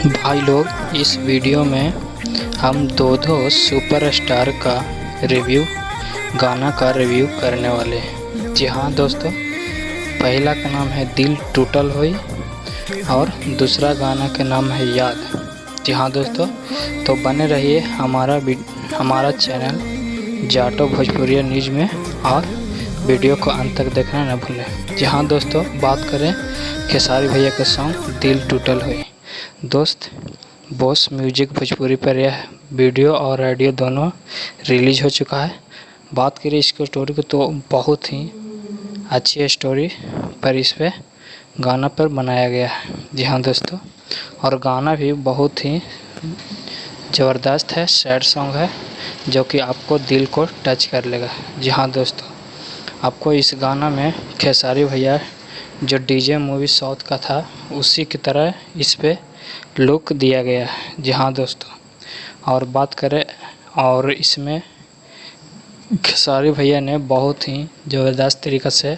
भाई लोग, इस वीडियो में हम दो सुपरस्टार का गाना का रिव्यू करने वाले हैं। जी हाँ दोस्तों, पहला का नाम है दिल टूटल होई और दूसरा गाना का नाम है याद। जी हाँ दोस्तों, तो बने रहिए हमारा चैनल जाटो भोजपुरिया न्यूज़ में और वीडियो को अंत तक देखना न भूलें। जी हाँ दोस्तों, बात करें खेसारी भैया का सॉन्ग दिल टूटल हुई। दोस्त, बॉस म्यूजिक भोजपुरी पर यह वीडियो और ऑडियो दोनों रिलीज हो चुका है। बात करें इसकी स्टोरी को तो बहुत ही अच्छी स्टोरी पर इस पे गाना पर बनाया गया है। जी हाँ दोस्तों, और गाना भी बहुत ही ज़बरदस्त है, सैड सॉन्ग है जो कि आपको दिल को टच कर लेगा। जी हाँ दोस्तों, आपको इस गाना में खेसारी भैया जो डीजे मूवी साउथ का था उसी की तरह इस पे लुक दिया गया है। जी हाँ दोस्तों, और बात करें और इसमें खेसारी भैया ने बहुत ही ज़बरदस्त तरीक़े से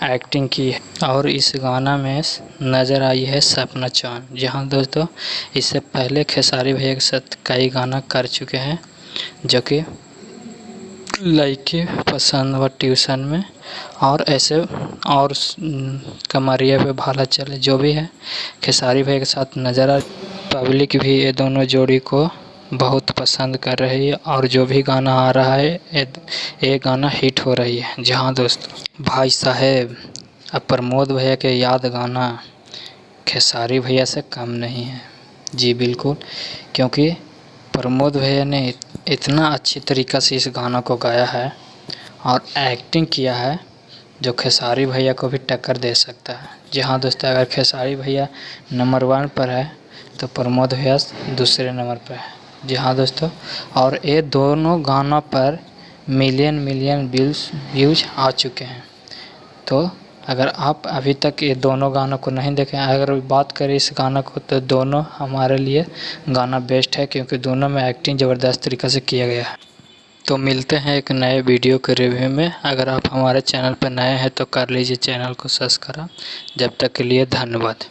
एक्टिंग की है और इस गाना में नज़र आई है सपना चांद। जी हाँ दोस्तों, इससे पहले खेसारी भैया के साथ कई गाना कर चुके हैं जो कि लइके पसंद व ट्यूशन में और ऐसे और कमरिया पे भाला चले, जो भी है खेसारी भैया के साथ नज़र आ। पब्लिक भी ये दोनों जोड़ी को बहुत पसंद कर रही है और जो भी गाना आ रहा है ये गाना हिट हो रही है। जी हाँ दोस्तों, भाई साहब, अब प्रमोद भैया के याद गाना खेसारी भैया से कम नहीं है। जी बिल्कुल, क्योंकि प्रमोद भैया ने इतना अच्छी तरीक़ा से इस गाना को गाया है और एक्टिंग किया है जो खेसारी भैया को भी टक्कर दे सकता है। जी हाँ दोस्तों, अगर खेसारी भैया नंबर 1 पर है तो प्रमोद भैया दूसरे नंबर पर है। जी हाँ दोस्तों, और ये दोनों गानों पर मिलियन व्यूज आ चुके हैं। तो अगर आप अभी तक ये दोनों गानों को नहीं देखें, अगर बात करें इस गाना को, तो दोनों हमारे लिए गाना बेस्ट है क्योंकि दोनों में एक्टिंग ज़बरदस्त तरीक़े से किया गया है। तो मिलते हैं एक नए वीडियो के रिव्यू में। अगर आप हमारे चैनल पर नए हैं तो कर लीजिए चैनल को सब्सक्राइब। जब तक के लिए धन्यवाद।